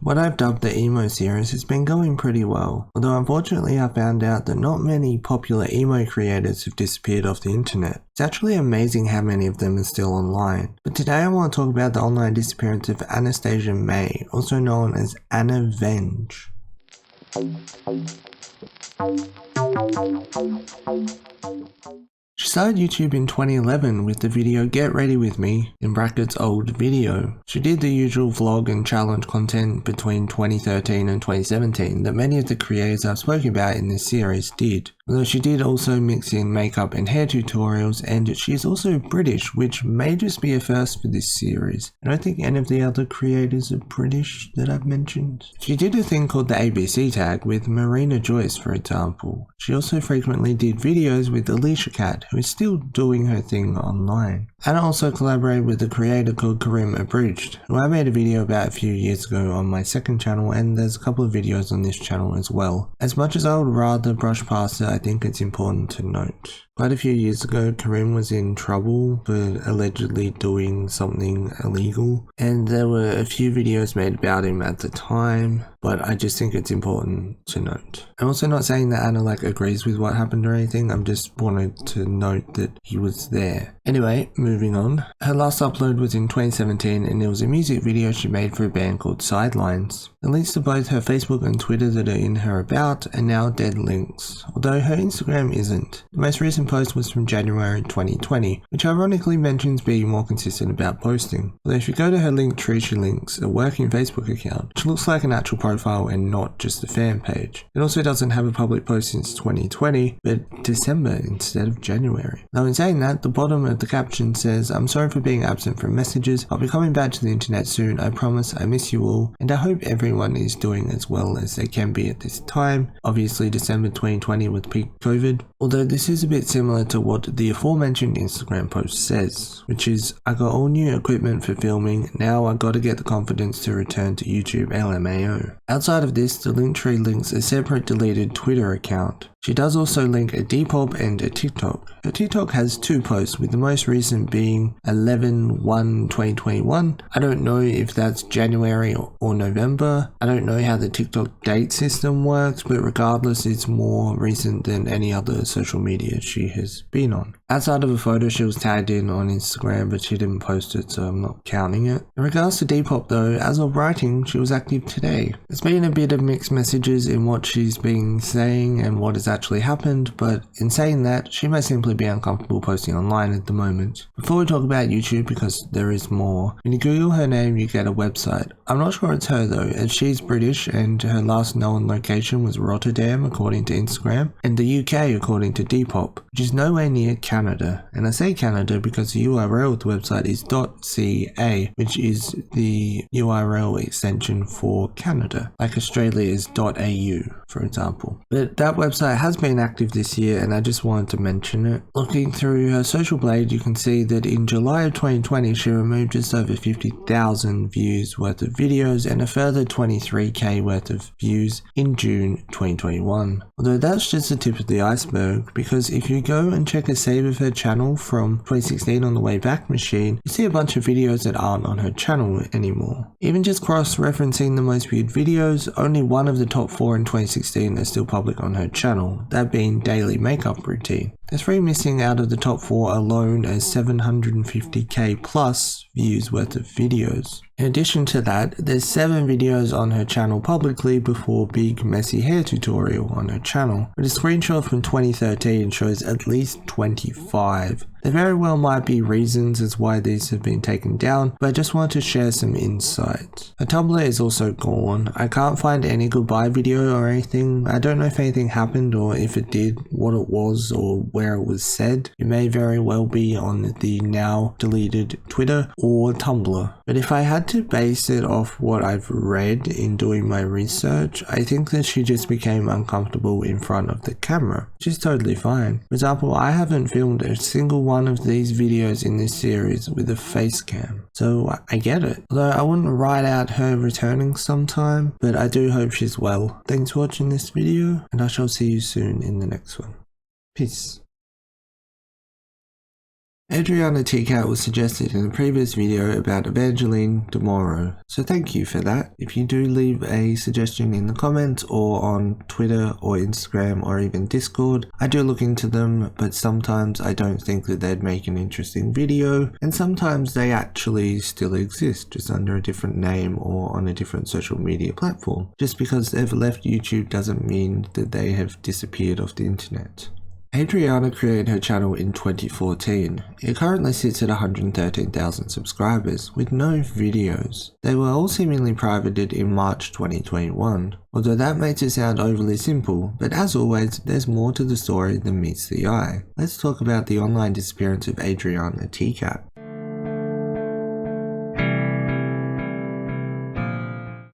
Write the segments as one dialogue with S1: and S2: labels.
S1: What I've dubbed the emo series has been going pretty well, although unfortunately I found out that not many popular emo creators have disappeared off the internet. It's actually amazing how many of them are still online. But today I want to talk about the online disappearance of Anastasia May, also known as Anavenge. She started YouTube in 2011 with the video Get Ready With Me, in brackets old video. She did the usual vlog and challenge content between 2013 and 2017 that many of the creators I've spoken about in this series did. Although she did also mix in makeup and hair tutorials, and she's also British, which may just be a first for this series. I don't think any of the other creators are British that I've mentioned. She did a thing called the ABC tag with Marina Joyce, for example. She also frequently did videos with Alicia Cat, who is still doing her thing online. Anna also collaborated with a creator called Karim Abridged, who I made a video about a few years ago on my second channel, and there's a couple of videos on this channel as well. As much as I would rather brush past it, I think it's important to note. Quite a few years ago, Karim was in trouble for allegedly doing something illegal, and there were a few videos made about him at the time, but I just think it's important to note. I'm also not saying that Anna agrees with what happened or anything, I'm just wanted to note that he was there. Anyway, moving on. Her last upload was in 2017 and it was a music video she made for a band called Sidelines. The links to both her Facebook and Twitter that are in her about are now dead links, although her Instagram isn't. The most recent post was from January 2020, which ironically mentions being more consistent about posting. Although if you go to her Linktree, she links a working Facebook account, which looks like an actual profile and not just a fan page. It also doesn't have a public post since 2020, but December instead of January. Now in saying that, the bottom of the caption says, "I'm sorry for being absent from messages. I'll be coming back to the internet soon. I promise. I miss you all, and I hope everyone is doing as well as they can be at this time." Obviously December 2020 with peak COVID. Although this is a bit similar to what the aforementioned Instagram post says, which is, "I got all new equipment for filming, now I gotta get the confidence to return to YouTube LMAO." Outside of this, the Linktree links a separate deleted Twitter account. She does also link a Depop and a TikTok. Her TikTok has two posts, with the most recent being 11/1/2021. I don't know if that's January or November. I don't know how the TikTok date system works, but regardless, it's more recent than any other social media she has been on. Outside of a photo she was tagged in on Instagram, but she didn't post it, so I'm not counting it. In regards to Depop though, as of writing, she was active today. There's been a bit of mixed messages in what she's been saying and what has actually happened, but in saying that, she may simply be uncomfortable posting online at the moment. Before we talk about YouTube, because there is more, when you Google her name you get a website. I'm not sure it's her though, as she's British and her last known location was Rotterdam according to Instagram, and the UK according to Depop, which is nowhere near Canada. And I say Canada because the URL of the website is .ca, which is the URL extension for Canada, like Australia is .au, for example. But that website has been active this year and I just wanted to mention it. Looking through her social blade, you can see that in July of 2020 she removed just over 50,000 views worth of videos and a further 23k worth of views in June 2021. Although that's just the tip of the iceberg, because if you go and check a save of her channel from 2016 on the Wayback Machine, you see a bunch of videos that aren't on her channel anymore. Even just cross-referencing the most viewed videos, only one of the top 4 in 2016 are still public on her channel, that being Daily Makeup Routine. There's 3 missing out of the top 4 alone as 750k plus views worth of videos. In addition to that, there's 7 videos on her channel publicly before Big Messy Hair Tutorial on her channel, but a screenshot from 2013 shows at least 25. There very well might be reasons as why these have been taken down, but I just wanted to share some insights. Her Tumblr is also gone. I can't find any goodbye video or anything. I don't know if anything happened or if it did, what it was or where it was said. It may very well be on the now deleted Twitter or Tumblr. But if I had to base it off what I've read in doing my research, I think that she just became uncomfortable in front of the camera, which is totally fine. For example, I haven't filmed a single one of these videos in this series with a face cam, so I get it. Although I wouldn't write out her returning sometime, but I do hope she's well. Thanks for watching this video, and I shall see you soon in the next one. Peace. Adriana TeaCat was suggested in a previous video about Evangeline Demoro, so thank you for that. If you do leave a suggestion in the comments or on Twitter or Instagram or even Discord, I do look into them, but sometimes I don't think that they'd make an interesting video, and sometimes they actually still exist, just under a different name or on a different social media platform. Just because they've left YouTube doesn't mean that they have disappeared off the internet. Adriana created her channel in 2014. It currently sits at 113,000 subscribers with no videos. They were all seemingly privated in March 2021, although that makes it sound overly simple, but as always, there's more to the story than meets the eye. Let's talk about the online disappearance of Adriana TeaCat.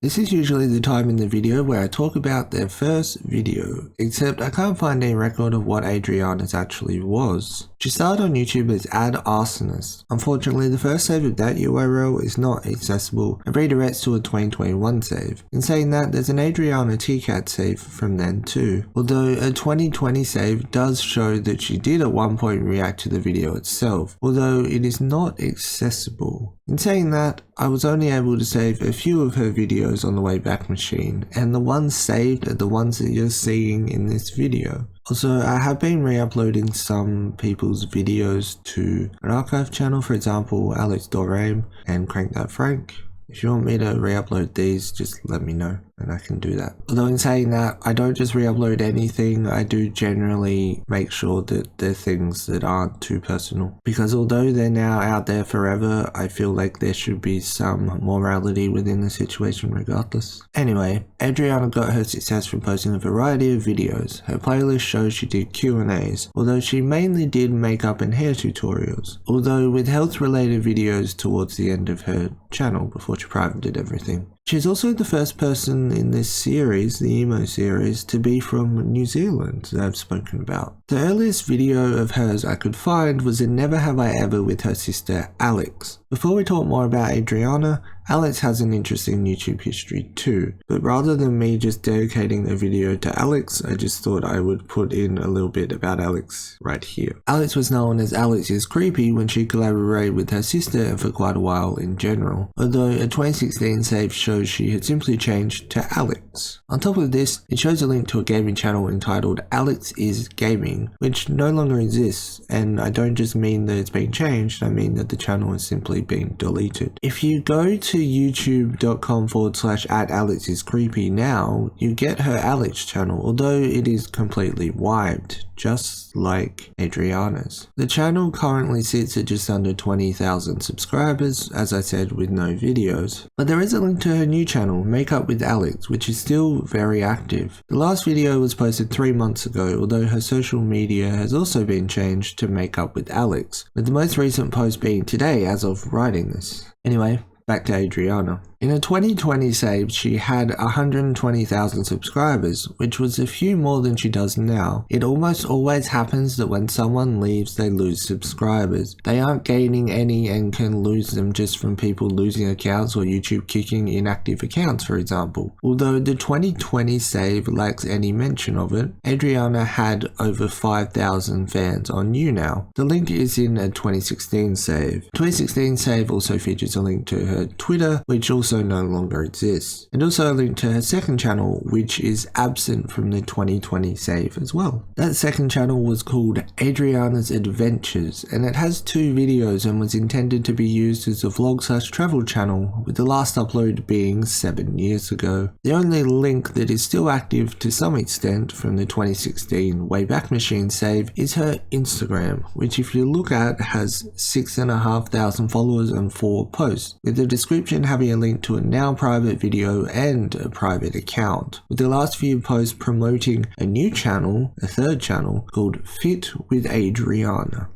S1: This is usually the time in the video where I talk about their first video, except I can't find any record of what Adriana's actually was. She started on YouTube as @arsonist. Unfortunately, the first save of that URL is not accessible and redirects to a 2021 save. In saying that, there's an Adriana TeaCat save from then too, although a 2020 save does show that she did at one point react to the video itself, although it is not accessible. In saying that, I was only able to save a few of her videos on the Wayback Machine, and the ones saved are the ones that you're seeing in this video. Also, I have been re-uploading some people's videos to an archive channel, for example Alex Dorame and Crank That Frank. If you want me to re-upload these, just let me know and I can do that. Although in saying that, I don't just re-upload anything, I do generally make sure that they're things that aren't too personal. Because although they're now out there forever, I feel like there should be some morality within the situation regardless. Anyway, Adriana got her success from posting a variety of videos. Her playlist shows she did Q&As, although she mainly did makeup and hair tutorials. Although with health related videos towards the end of her channel before she privated everything. She's also the first person in this series, the emo series, to be from New Zealand that I've spoken about. The earliest video of hers I could find was in Never Have I Ever with her sister Alex. Before we talk more about Adriana, Alex has an interesting YouTube history too, but rather than me just dedicating a video to Alex, I just thought I would put in a little bit about Alex right here. Alex was known as Alex is Creepy when she collaborated with her sister and for quite a while in general, although a 2016 save shows she had simply changed to Alex. On top of this, it shows a link to a gaming channel entitled Alex is Gaming, which no longer exists, and I don't just mean that it's been changed, I mean that the channel is simply being deleted. If you go to youtube.com/@AlexIsCreepy now, you get her Alex channel, although it is completely wiped, just like Adriana's. The channel currently sits at just under 20,000 subscribers, as I said, with no videos. But there is a link to her new channel, Makeup with Alex, which is still very active. The last video was posted 3 months ago, although her social media has also been changed to Makeup with Alex, with the most recent post being today as of writing this. Anyway, back to Adriana. In a 2020 save, she had 120,000 subscribers, which was a few more than she does now. It almost always happens that when someone leaves, they lose subscribers. They aren't gaining any and can lose them just from people losing accounts or YouTube kicking inactive accounts, for example. Although the 2020 save lacks any mention of it, Adriana had over 5,000 fans on YouNow. The link is in a 2016 save. 2016 save also features a link to her Twitter, which also no longer exists, and also a link to her second channel, which is absent from the 2020 save as well. That second channel was called Adriana's Adventures, and it has 2 videos and was intended to be used as a vlog/travel channel, with the last upload being 7 years ago. The only link that is still active to some extent from the 2016 Wayback Machine save is her Instagram, which if you look at has 6,500 followers and 4 posts, with the description having a link to a now private video and a private account, with the last few posts promoting a new channel, a third channel, called Fit with Adriana.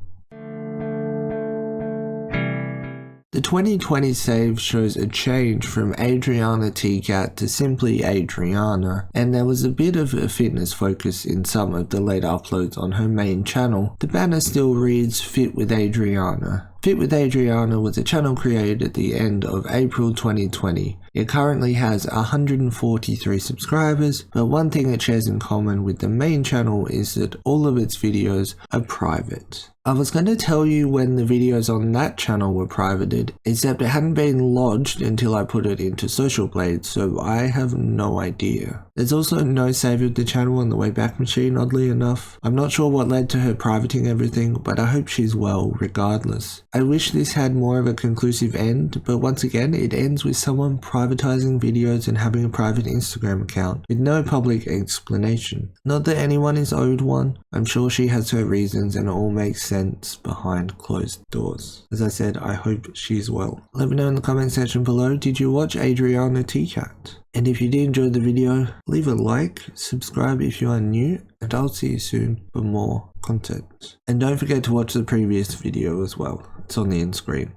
S1: The 2020 save shows a change from Adriana TeaCat to simply Adriana, and there was a bit of a fitness focus in some of the later uploads on her main channel. The banner still reads Fit with Adriana. Fit with Adriana was a channel created at the end of April 2020. It currently has 143 subscribers, but one thing it shares in common with the main channel is that all of its videos are private. I was going to tell you when the videos on that channel were privated, except it hadn't been lodged until I put it into Social Blade, so I have no idea. There's also no save of the channel on the Wayback Machine, oddly enough. I'm not sure what led to her privating everything, but I hope she's well regardless. I wish this had more of a conclusive end, but once again it ends with someone privatizing videos and having a private Instagram account with no public explanation. Not that anyone is owed one, I'm sure she has her reasons and it all makes sense behind closed doors. As I said, I hope she's well. Let me know in the comment section below, did you watch Adriana TeaCat? And if you did enjoy the video, leave a like, subscribe if you are new, and I'll see you soon for more content. And don't forget to watch the previous video as well, it's on the end screen.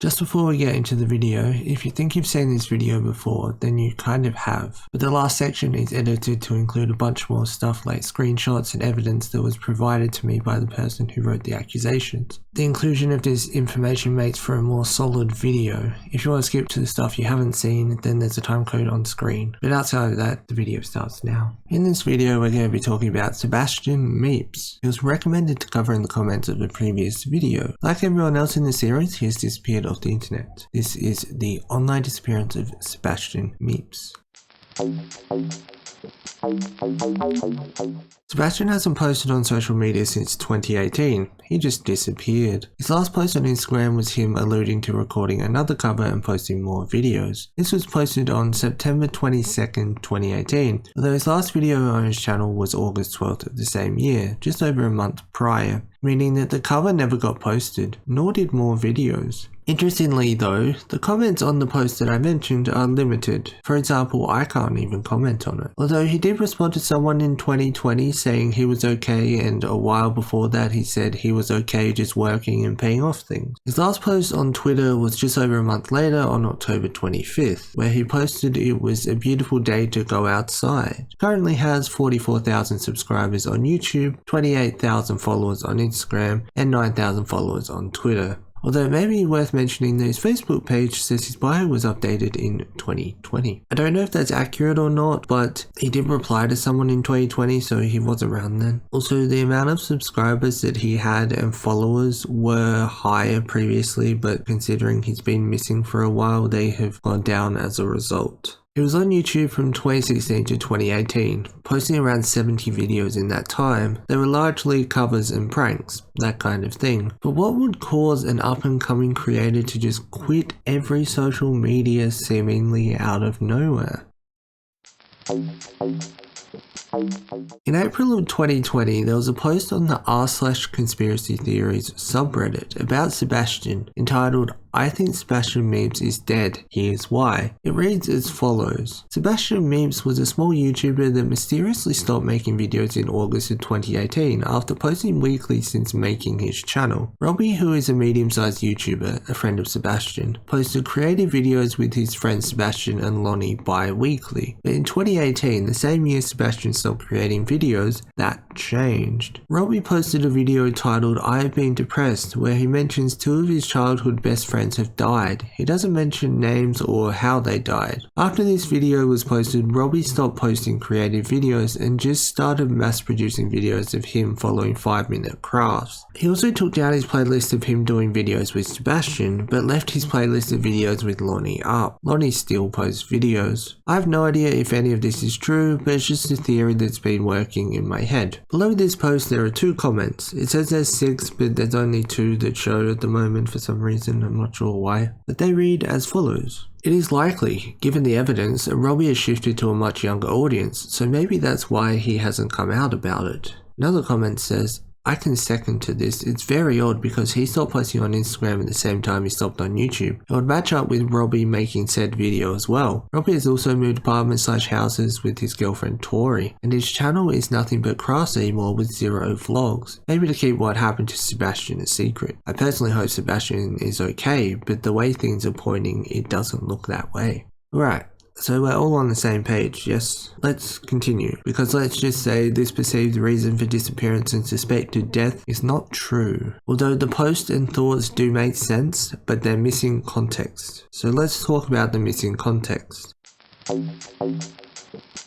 S1: Just before we get into the video, if you think you've seen this video before, then you kind of have. But the last section is edited to include a bunch more stuff like screenshots and evidence that was provided to me by the person who wrote the accusations. The inclusion of this information makes for a more solid video. If you want to skip to the stuff you haven't seen, then there's a time code on screen. But outside of that, the video starts now. In this video, we're going to be talking about Sebastian Meepz. He was recommended to cover in the comments of the previous video. Like everyone else in the series, he has disappeared off the internet. This is the online disappearance of Sebastian Meepz. Sebastian hasn't posted on social media since 2018, he just disappeared. His last post on Instagram was him alluding to recording another cover and posting more videos. This was posted on September 22nd, 2018, although his last video on his channel was August 12th of the same year, just over a month prior, meaning that the cover never got posted, nor did more videos. Interestingly though, the comments on the post that I mentioned are limited. For example, I can't even comment on it. Although he did respond to someone in 2020 saying he was okay, and a while before that he said he was okay just working and paying off things. His last post on Twitter was just over a month later on October 25th, where he posted it was a beautiful day to go outside. Currently has 44,000 subscribers on YouTube, 28,000 followers on Instagram, and 9,000 followers on Twitter. Although it may be worth mentioning that his Facebook page says his bio was updated in 2020. I don't know if that's accurate or not, but he did reply to someone in 2020, so he was around then. Also, the amount of subscribers that he had and followers were higher previously, but considering he's been missing for a while, they have gone down as a result. He was on YouTube from 2016 to 2018, posting around 70 videos in that time. They were largely covers and pranks, that kind of thing. But what would cause an up-and-coming creator to just quit every social media seemingly out of nowhere? In April of 2020, there was a post on the r/conspiracy theories subreddit about Sebastian entitled "I think Sebastian Meepz is dead, here's why." It reads as follows. Sebastian Meepz was a small YouTuber that mysteriously stopped making videos in August of 2018 after posting weekly since making his channel. Robbie, who is a medium-sized YouTuber, a friend of Sebastian, posted creative videos with his friends Sebastian and Lonnie bi-weekly. But in 2018, the same year Sebastian stopped creating videos, that changed. Robbie posted a video titled "I have been depressed," where he mentions two of his childhood best friends have died. He doesn't mention names or how they died. After this video was posted, Robbie stopped posting creative videos and just started mass producing videos of him following 5-minute crafts. He also took down his playlist of him doing videos with Sebastian, but left his playlist of videos with Lonnie up. Lonnie still posts videos. I have no idea if any of this is true, but it's just a theory that's been working in my head. Below this post there are 2 comments. It says there's 6, but there's only 2 that show at the moment for some reason, I'm not sure why. But they read as follows. It is likely, given the evidence, Robbie has shifted to a much younger audience, so maybe that's why he hasn't come out about it. Another comment says, I can second to this. It's very odd because he stopped posting on Instagram at the same time he stopped on YouTube. It would match up with Robbie making said video as well. Robbie has also moved apartments/houses with his girlfriend Tori, and his channel is nothing but crafts anymore with 0 vlogs. Maybe to keep what happened to Sebastian a secret. I personally hope Sebastian is okay, but the way things are pointing, it doesn't look that way. Right. So we're all on the same page, yes? Let's continue, because let's just say this perceived reason for disappearance and suspected death is not true. Although the post and thoughts do make sense, but they're missing context. So let's talk about the missing context.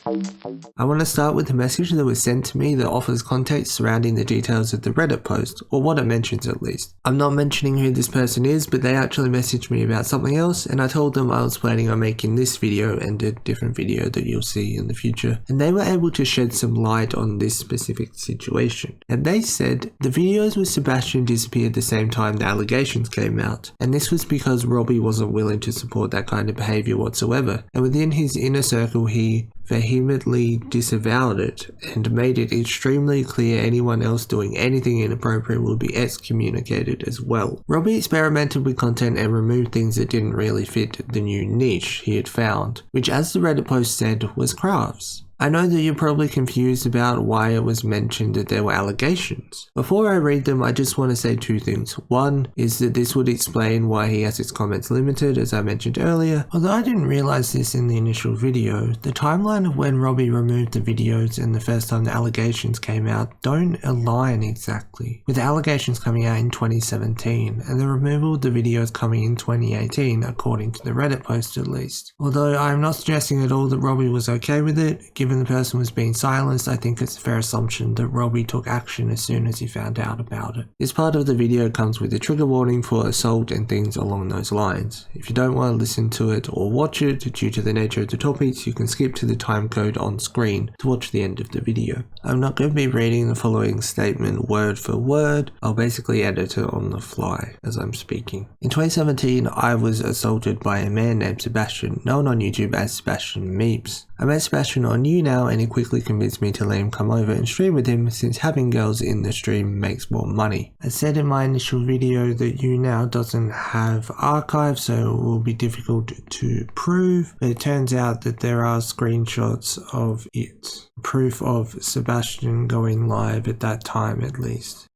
S1: I want to start with the message that was sent to me that offers context surrounding the details of the Reddit post, or what it mentions at least. I'm not mentioning who this person is, but they actually messaged me about something else, and I told them I was planning on making this video and a different video that you'll see in the future, and they were able to shed some light on this specific situation. And they said the videos with Sebastian disappeared the same time the allegations came out, and this was because Robbie wasn't willing to support that kind of behaviour whatsoever, and within his inner circle he vehemently disavowed it and made it extremely clear anyone else doing anything inappropriate will be excommunicated as well. Robbie experimented with content and removed things that didn't really fit the new niche he had found, which, as the Reddit post said, was crafts. I know that you're probably confused about why it was mentioned that there were allegations. Before I read them, I just want to say two things. One is that this would explain why he has his comments limited, as I mentioned earlier. Although I didn't realize this in the initial video, the timeline of when Robbie removed the videos and the first time the allegations came out don't align exactly, with the allegations coming out in 2017 and the removal of the videos coming in 2018, according to the Reddit post at least. Although I'm not suggesting at all that Robbie was okay with it, given the person was being silenced, I think it's a fair assumption that Robbie took action as soon as he found out about it. This part of the video comes with a trigger warning for assault and things along those lines. If you don't want to listen to it or watch it due to the nature of the topics, you can skip to the timecode on screen to watch the end of the video. I'm not going to be reading the following statement word for word. I'll basically edit it on the fly as I'm speaking. In 2017, I was assaulted by a man named Sebastian, known on YouTube as Sebastian Meepz. I met Sebastian on YouNow and he quickly convinced me to let him come over and stream with him, since having girls in the stream makes more money. I said in my initial video that YouNow doesn't have archives, so it will be difficult to prove, but it turns out that there are screenshots of it. Proof of Sebastian going live at that time at least.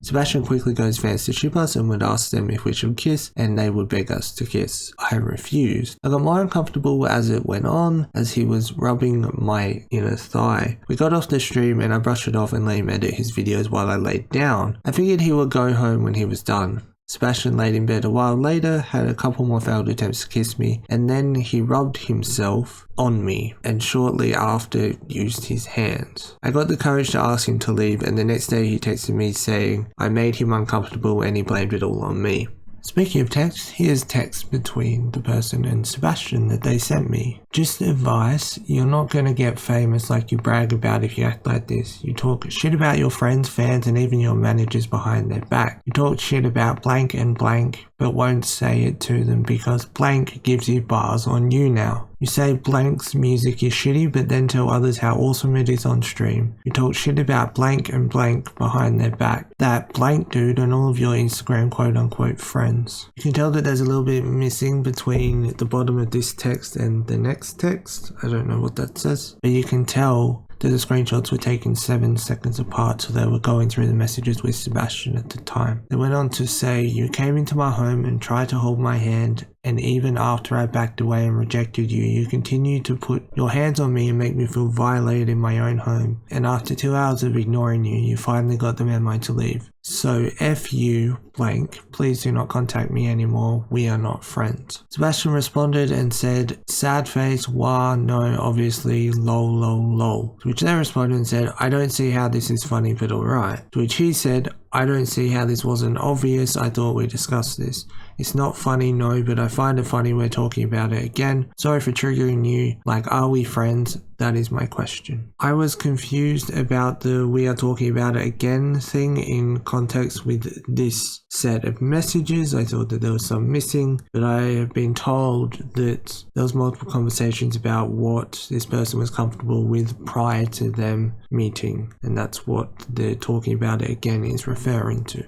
S1: Sebastian quickly goes fans to ship us and would ask them if we should kiss, and they would beg us to kiss. I refused. I got more uncomfortable as it went on, as he was rubbing my inner thigh. We got off the stream and I brushed it off and let him edit his videos while I laid down. I figured he would go home when he was done. Sebastian laid in bed a while later, had a couple more failed attempts to kiss me, and then he rubbed himself on me and shortly after used his hands. I got the courage to ask him to leave, and the next day he texted me saying I made him uncomfortable and he blamed it all on me. Speaking of text, here's text between the person and Sebastian that they sent me. Just advice, you're not going to get famous like you brag about if you act like this. You talk shit about your friends, fans, and even your managers behind their back. You talk shit about blank and blank, but won't say it to them because blank gives you bars on YouNow. You say blank's music is shitty, but then tell others how awesome it is on stream. You talk shit about blank and blank behind their back. That blank dude and all of your Instagram quote-unquote friends. You can tell that there's a little bit missing between the bottom of this text and the next text. I don't know what that says, but you can tell that the screenshots were taken 7 seconds apart, so they were going through the messages with Sebastian at the time. They went on to say, you came into my home and tried to hold my hand, and even after I backed away and rejected you, you continued to put your hands on me and make me feel violated in my own home. And after 2 hours of ignoring you, you finally got the memo to leave. So F you, blank, please do not contact me anymore, we are not friends. Sebastian responded and said, sad face, wah, no, obviously, lol, lol, lol. To which they responded and said, I don't see how this is funny, but alright. To which he said, I don't see how this wasn't obvious, I thought we discussed this. It's not funny, no, but I find it funny we're talking about it again. Sorry for triggering you, like, are we friends? That is my question. I was confused about the we are talking about it again thing in context with this set of messages. I thought that there was some missing, but I have been told that there was multiple conversations about what this person was comfortable with prior to them meeting, and that's what the talking about it again is referring to.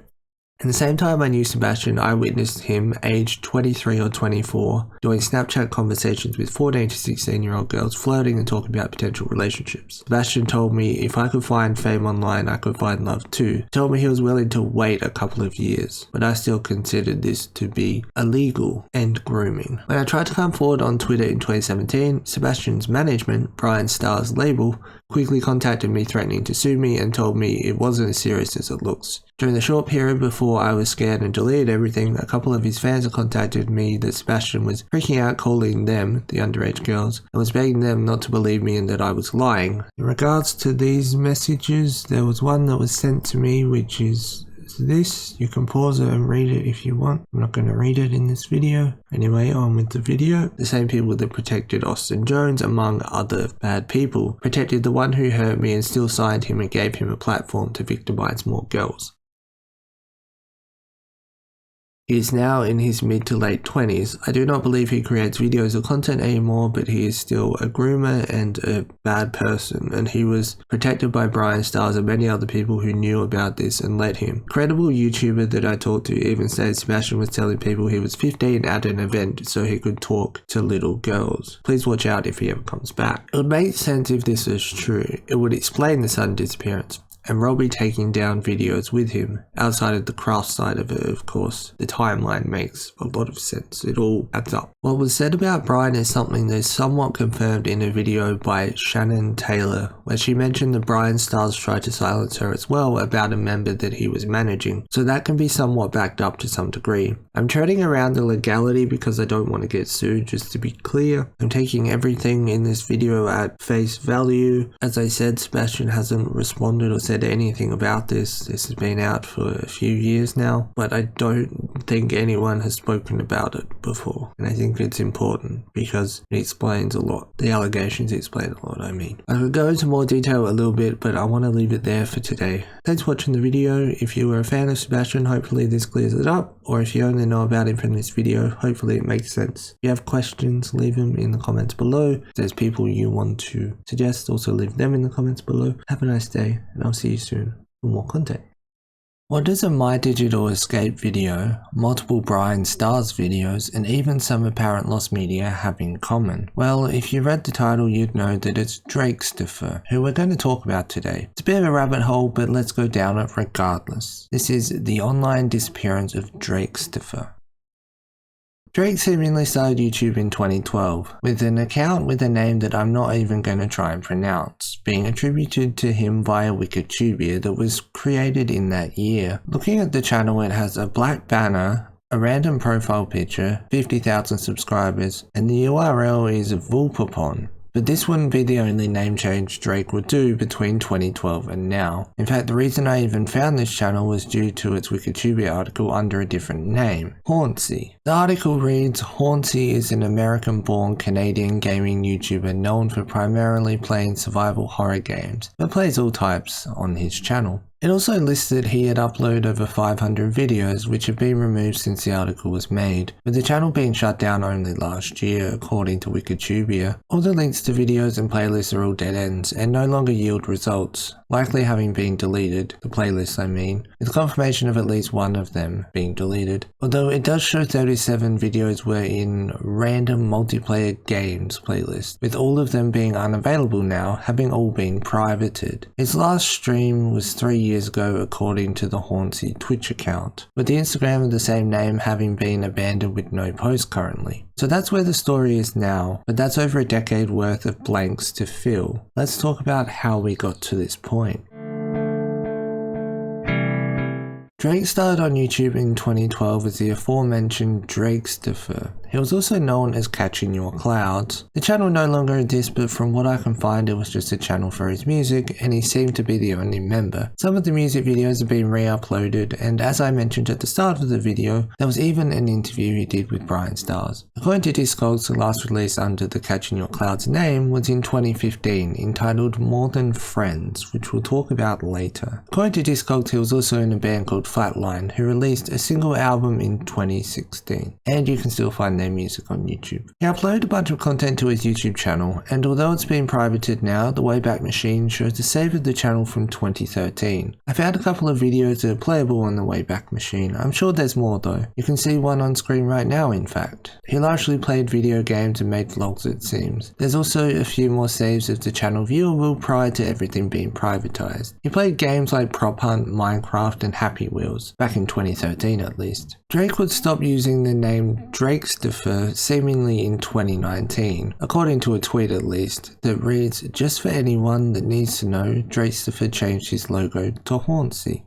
S1: At the same time I knew Sebastian, I witnessed him, aged 23 or 24, doing Snapchat conversations with 14 to 16-year-old girls, flirting and talking about potential relationships. Sebastian told me if I could find fame online, I could find love too. He told me he was willing to wait a couple of years, but I still considered this to be illegal and grooming. When I tried to come forward on Twitter in 2017, Sebastian's management, Brian Starr's label, quickly contacted me threatening to sue me and told me it wasn't as serious as it looks. During the short period before I was scared and deleted everything, a couple of his fans contacted me that Sebastian was freaking out, calling them, the underage girls, and was begging them not to believe me and that I was lying. In regards to these messages, there was one that was sent to me which is this. You can pause it and read it if you want. I'm not going to read it in this video. Anyway, on with the video. The same people that protected Austin Jones, among other bad people, protected the one who hurt me and still signed him and gave him a platform to victimize more girls. He is now in his mid to late 20s. I do not believe he creates videos or content anymore, but he is still a groomer and a bad person, and he was protected by Brian Stars and many other people who knew about this and let him. Credible YouTuber that I talked to even said Sebastian was telling people he was 15 at an event so he could talk to little girls. Please watch out if he ever comes back. It would make sense if this was true. It would explain the sudden disappearance. And Robbie taking down videos with him. Outside of the craft side of it, of course, the timeline makes a lot of sense. It all adds up. What was said about Brian is something that's somewhat confirmed in a video by Shannon Taylor, where she mentioned that Brian Stars tried to silence her as well about a member that he was managing, so that can be somewhat backed up to some degree. I'm treading around the legality because I don't want to get sued, just to be clear. I'm taking everything in this video at face value. As I said, Sebastian hasn't responded or said anything about this. This has been out for a few years now, but I don't think anyone has spoken about it before, and I think it's important because it explains a lot. The allegations explain a lot, I mean. I could go into more detail a little bit, but I want to leave it there for today. Thanks for watching the video. If you were a fan of Sebastian, hopefully this clears it up, or if you only know about him from this video, hopefully it makes sense. If you have questions, leave them in the comments below. If there's people you want to suggest, also leave them in the comments below. Have a nice day, and I'll see you soon for more content. What does a My Digital Escape video, multiple Brian Stars videos, and even some apparent lost media have in common? Well, if you read the title, you'd know that it's Drakestopher, who we're going to talk about today. It's a bit of a rabbit hole, but let's go down it regardless. This is the online disappearance of Drakestopher. Drake seemingly started YouTube in 2012, with an account with a name that I'm not even going to try and pronounce, being attributed to him via Wikitubia that was created in that year. Looking at the channel, it has a black banner, a random profile picture, 50,000 subscribers, and the URL is Vulpapon. But this wouldn't be the only name change Drake would do between 2012 and now. In fact, the reason I even found this channel was due to its Wikitubia article under a different name, Hauncey. The article reads, Hauncey is an American-born Canadian gaming YouTuber known for primarily playing survival horror games, but plays all types on his channel. It also listed he had uploaded over 500 videos which have been removed since the article was made, with the channel being shut down only last year according to Wikitubia. All the links to videos and playlists are all dead ends and no longer yield results, likely having been deleted, the playlists I mean, with confirmation of at least one of them being deleted. Although it does show 37 videos were in random multiplayer games playlist, with all of them being unavailable now, having all been privated. His last stream was 3 years ago according to the Hauncey Twitch account, with the Instagram of the same name having been abandoned with no post currently. So that's where the story is now, but that's over a decade worth of blanks to fill. Let's talk about how we got to this point. Drake started on YouTube in 2012 as the aforementioned Drakestopher. He was also known as Catching Your Clouds. The channel no longer exists, but from what I can find it was just a channel for his music, and he seemed to be the only member. Some of the music videos have been re-uploaded, and as I mentioned at the start of the video, there was even an interview he did with Brian Stars. According to Discogs, the last release under the Catching Your Clouds name was in 2015, entitled More Than Friends, which we'll talk about later. According to Discogs, he was also in a band called Flatline, who released a single album in 2016, and you can still find their music on YouTube. He uploaded a bunch of content to his YouTube channel, and although it's been privated now, the Wayback Machine shows a save of the channel from 2013. I found a couple of videos that are playable on the Wayback Machine. I'm sure there's more though. You can see one on screen right now in fact. He largely played video games and made vlogs it seems. There's also a few more saves of the channel viewable prior to everything being privatized. He played games like Prop Hunt, Minecraft and Happy Wheels, back in 2013 at least. Drake would stop using the name Drakestopher Drakestopher seemingly in 2019, according to a tweet at least, that reads, "Just for anyone that needs to know, Drakestopher changed his logo to Hornsey."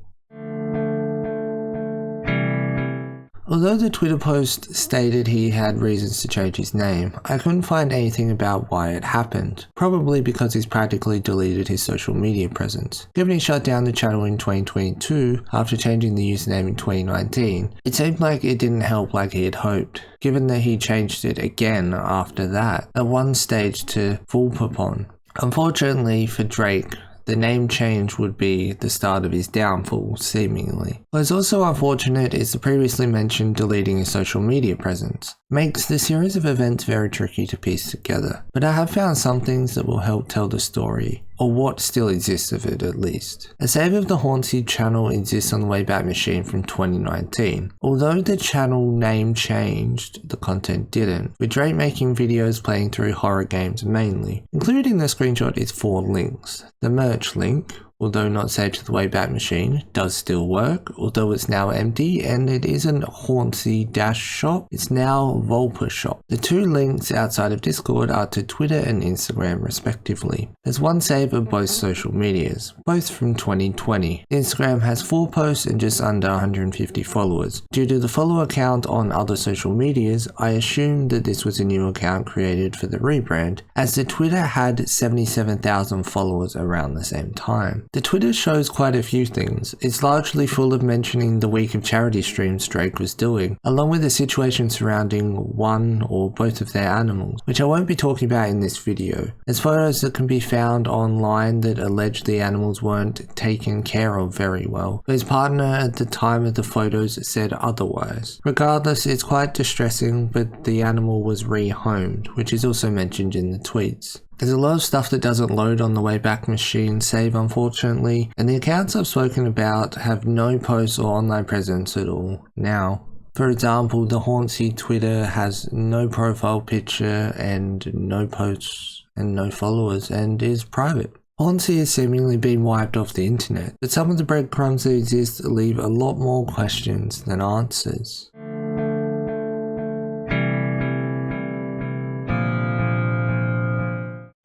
S1: Although the Twitter post stated he had reasons to change his name, I couldn't find anything about why it happened, probably because he's practically deleted his social media presence. Given he shut down the channel in 2022 after changing the username in 2019, it seemed like it didn't help like he had hoped, given that he changed it again after that, at one stage to Vulpapon. Unfortunately for Drake, the name change would be the start of his downfall, seemingly. What is also unfortunate is the previously mentioned deleting his social media presence. Makes the series of events very tricky to piece together, but I have found some things that will help tell the story, or what still exists of it at least. A save of the Haunted channel exists on the Wayback Machine from 2019. Although the channel name changed, the content didn't, with Drake making videos playing through horror games mainly. Included in the screenshot is 4 links. The merch link, although not saved to the Wayback Machine, does still work, although it's now empty and it isn't Hornsey-shop, it's now Vulpa shop. The 2 links outside of Discord are to Twitter and Instagram respectively. There's one save of both social medias, both from 2020. Instagram has 4 posts and just under 150 followers. Due to the follower count on other social medias, I assumed that this was a new account created for the rebrand, as the Twitter had 77,000 followers around the same time. The Twitter shows quite a few things. It's largely full of mentioning the week of charity streams Drake was doing, along with the situation surrounding one or both of their animals, which I won't be talking about in this video. There's photos that can be found online that allege the animals weren't taken care of very well, but his partner at the time of the photos said otherwise. Regardless, it's quite distressing, but the animal was rehomed, which is also mentioned in the tweets. There's a lot of stuff that doesn't load on the Wayback Machine save, unfortunately, and the accounts I've spoken about have no posts or online presence at all now. For example, the Hornsey Twitter has no profile picture and no posts and no followers and is private. Hornsey has seemingly been wiped off the internet, but some of the breadcrumbs that exist leave a lot more questions than answers.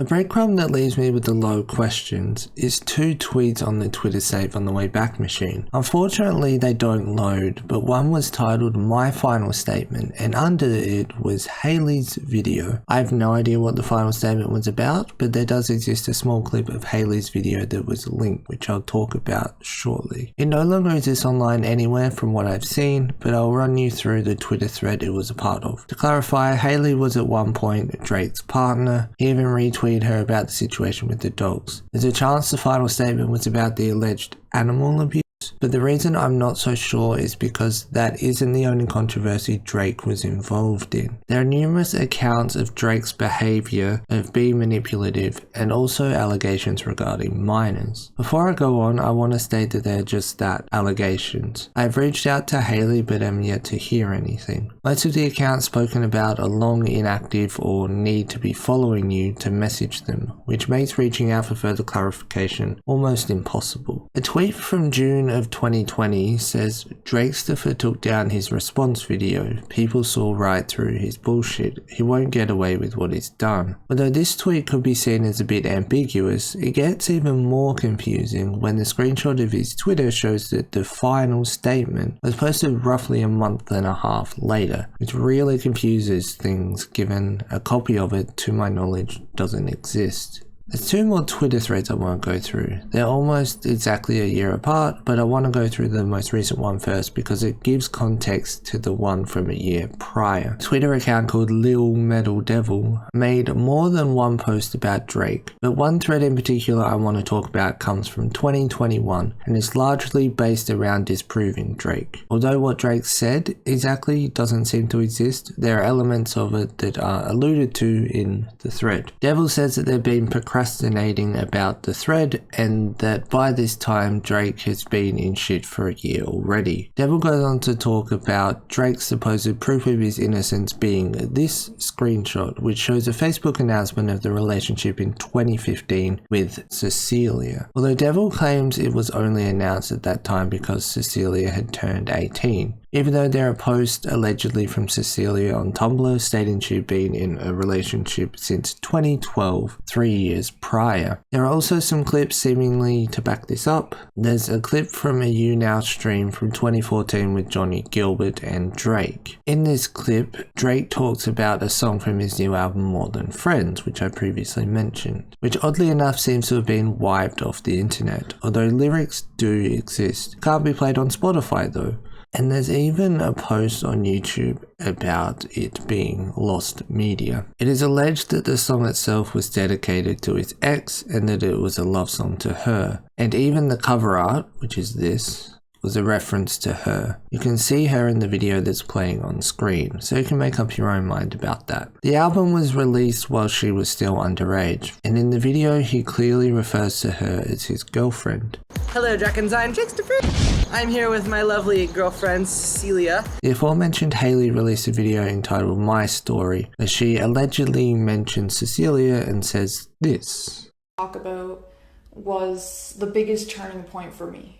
S1: A breadcrumb that leaves me with a lot of questions is 2 tweets on the Twitter save on the Wayback Machine. Unfortunately, they don't load, but one was titled "My Final Statement" and under it was Hayley's video. I have no idea what the final statement was about, but there does exist a small clip of Hayley's video that was linked, which I'll talk about shortly. It no longer exists online anywhere from what I've seen, but I'll run you through the Twitter thread it was a part of. To clarify, Hayley was at one point Drake's partner. He even retweeted her about the situation with the dogs. There's a chance the final statement was about the alleged animal abuse, but the reason I'm not so sure is because that isn't the only controversy Drake was involved in. There are numerous accounts of Drake's behavior of being manipulative and also allegations regarding minors. Before I go on, I want to state that they're just that, allegations. I've reached out to Hayley but am yet to hear anything. Most of the accounts spoken about are long inactive or need to be following you to message them, which makes reaching out for further clarification almost impossible. A tweet from June of 2020 says Drakestopher took down his response video. People saw right through his bullshit. He won't get away with what he's done. Although this tweet could be seen as a bit ambiguous, it gets even more confusing when the screenshot of his Twitter shows that the final statement was posted roughly a month and a half later, which really confuses things given a copy of it, to my knowledge, doesn't exist. There's 2 more Twitter threads I want to go through. They're almost exactly a year apart, but I want to go through the most recent one first because it gives context to the one from a year prior. A Twitter account called Lil Metal Devil made more than one post about Drake, but one thread in particular I want to talk about comes from 2021 and is largely based around disproving Drake. Although what Drake said exactly doesn't seem to exist, there are elements of it that are alluded to in the thread. Devil says that they've been procrastinating about the thread and that by this time Drake has been in shit for a year already. Devil goes on to talk about Drake's supposed proof of his innocence being this screenshot, which shows a Facebook announcement of the relationship in 2015 with Cecilia. Although Devil claims it was only announced at that time because Cecilia had turned 18. even though there are posts allegedly from Cecilia on Tumblr stating she'd been in a relationship since 2012, 3 years prior. There are also some clips seemingly to back this up. There's a clip from a YouNow stream from 2014 with Johnny Gilbert and Drake. In this clip, Drake talks about a song from his new album More Than Friends, which I previously mentioned, which oddly enough seems to have been wiped off the internet, although lyrics do exist. Can't be played on Spotify though. And there's even a post on YouTube about it being lost media. It is alleged that the song itself was dedicated to his ex and that it was a love song to her. And even the cover art, which is this, was a reference to her. You can see her in the video that's playing on screen, so you can make up your own mind about that. The album was released while she was still underage, and in the video he clearly refers to her as his girlfriend.
S2: Hello, Drakestopher. I'm here with my lovely girlfriend, Cecilia.
S1: The aforementioned Hailey released a video entitled My Story, as she allegedly mentions Cecilia and says this.
S3: Talk about was the biggest turning point for me.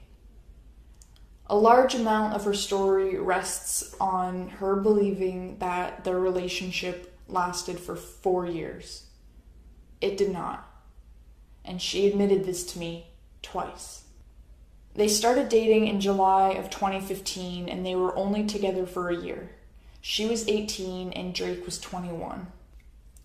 S3: A large amount of her story rests on her believing that their relationship lasted for 4 years. It did not. And she admitted this to me twice. They started dating in July of 2015 and they were only together for a year. She was 18 and Drake was 21.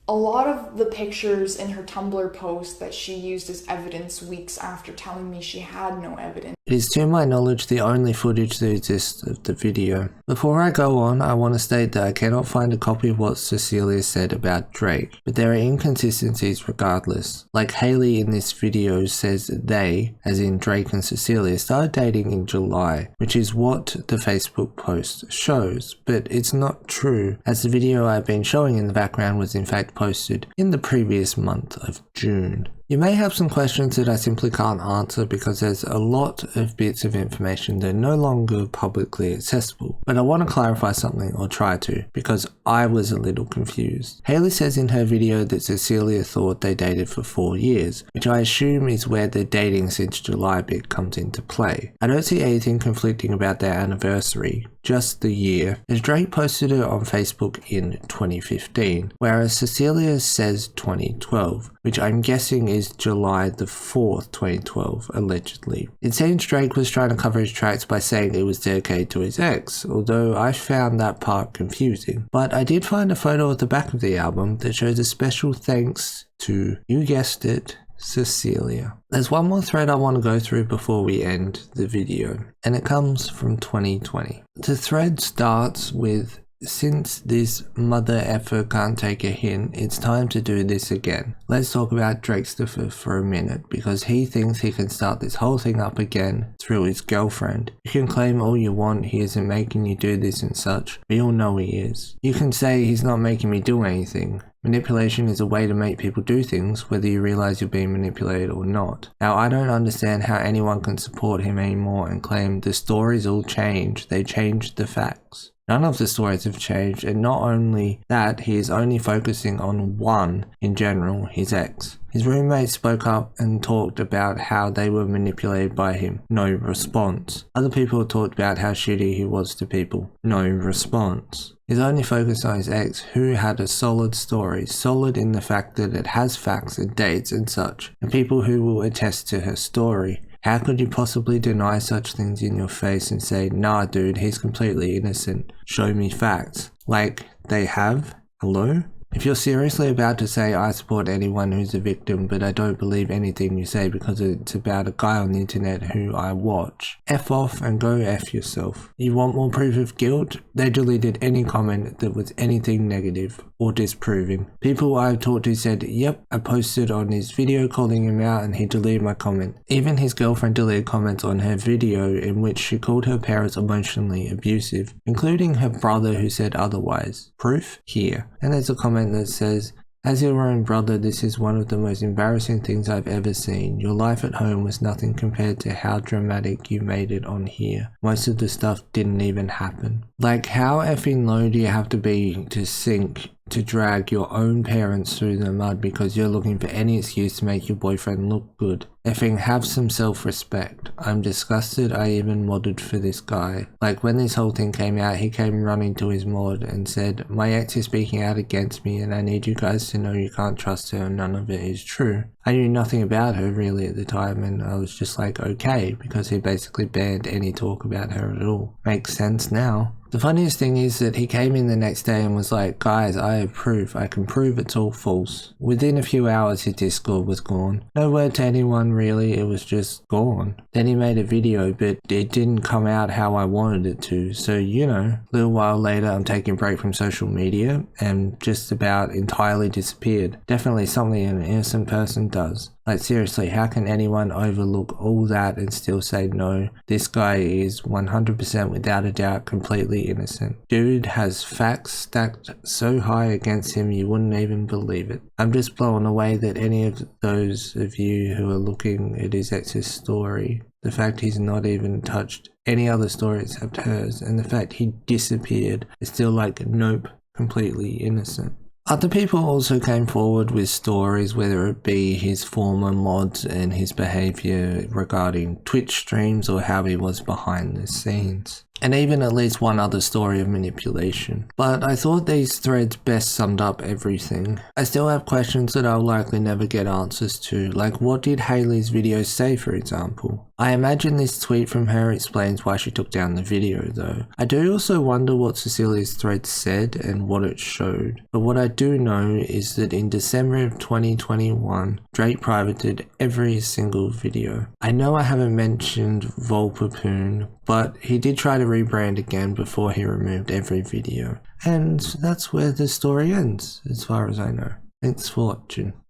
S3: A lot of the pictures in her Tumblr post that she used as evidence weeks after telling me she had no evidence.
S1: It is to my knowledge the only footage that exists of the video. Before I go on, I want to state that I cannot find a copy of what Cecilia said about Drake, but there are inconsistencies regardless. Like Hailey in this video says they, as in Drake and Cecilia, started dating in July, which is what the Facebook post shows, but it's not true, as the video I've been showing in the background was in fact posted in the previous month of June. You may have some questions that I simply can't answer because there's a lot of bits of information that are no longer publicly accessible, but I want to clarify something, or try to, because I was a little confused. Hailey says in her video that Cecilia thought they dated for 4 years, which I assume is where the dating since July bit comes into play. I don't see anything conflicting about their anniversary, just the year, as Drake posted it on Facebook in 2015, whereas Cecilia says 2012, which I'm guessing is July the 4th, 2012, allegedly. It seems Drake was trying to cover his tracks by saying it was dedicated to his ex, although I found that part confusing. But I did find a photo at the back of the album that shows a special thanks to, you guessed it, Cecilia. There's one more thread I want to go through before we end the video, and it comes from 2020. The thread starts with, since this mother effer can't take a hint, it's time to do this again. Let's talk about Drakestopher for a minute, because he thinks he can start this whole thing up again through his girlfriend. You can claim all you want, he isn't making you do this and such. We all know he is. You can say he's not making me do anything. Manipulation is a way to make people do things, whether you realize you're being manipulated or not. Now, I don't understand how anyone can support him anymore and claim the stories all change. They changed the facts. None of the stories have changed, and not only that, he is only focusing on one in general, his ex. His roommate spoke up and talked about how they were manipulated by him. No response. Other people talked about how shitty he was to people. No response. He's only focused on his ex, who had a solid story, solid in the fact that it has facts and dates and such, and people who will attest to her story. How could you possibly deny such things in your face and say, nah dude, he's completely innocent, show me facts? Like, they have? Hello? If you're seriously about to say I support anyone who's a victim, but I don't believe anything you say because it's about a guy on the internet who I watch, F off and go F yourself. You want more proof of guilt? They deleted any comment that was anything negative or disproving. People I've talked to said, yep, I posted on his video calling him out and he deleted my comment. Even his girlfriend deleted comments on her video in which she called her parents emotionally abusive, including her brother who said otherwise. Proof? Here. And there's a comment that says, as your own brother, this is one of the most embarrassing things I've ever seen. Your life at home was nothing compared to how dramatic you made it on here. Most of the stuff didn't even happen. Like, how effing low do you have to be to sink to drag your own parents through the mud because you're looking for any excuse to make your boyfriend look good. Effing have some self-respect. I'm disgusted I even modded for this guy. Like when this whole thing came out, he came running to his mod and said, my ex is speaking out against me and I need you guys to know you can't trust her and none of it is true. I knew nothing about her really at the time and I was just like okay, because he basically banned any talk about her at all. Makes sense now. The funniest thing is that he came in the next day and was like, guys, I have proof. I can prove it's all false. Within a few hours his Discord was gone. No word to anyone really, it was just gone. Then he made a video but it didn't come out how I wanted it to. So you know, a little while later I'm taking a break from social media and just about entirely disappeared. Definitely something an innocent person does. Like seriously, how can anyone overlook all that and still say no? This guy is 100% without a doubt completely innocent. Dude has facts stacked so high against him you wouldn't even believe it. I'm just blown away that any of those of you who are looking at his ex's story, the fact he's not even touched any other story except hers, and the fact he disappeared is still like nope, completely innocent. Other people also came forward with stories, whether it be his former mods and his behaviour regarding Twitch streams or how he was behind the scenes. And even at least one other story of manipulation. But I thought these threads best summed up everything. I still have questions that I'll likely never get answers to, like what did Hayley's videos say for example? I imagine this tweet from her explains why she took down the video though. I do also wonder what Cecilia's thread said and what it showed. But what I do know is that in December of 2021, Drake privated every single video. I know I haven't mentioned Volpapoon, but he did try to rebrand again before he removed every video. And that's where the story ends, as far as I know. Thanks for watching.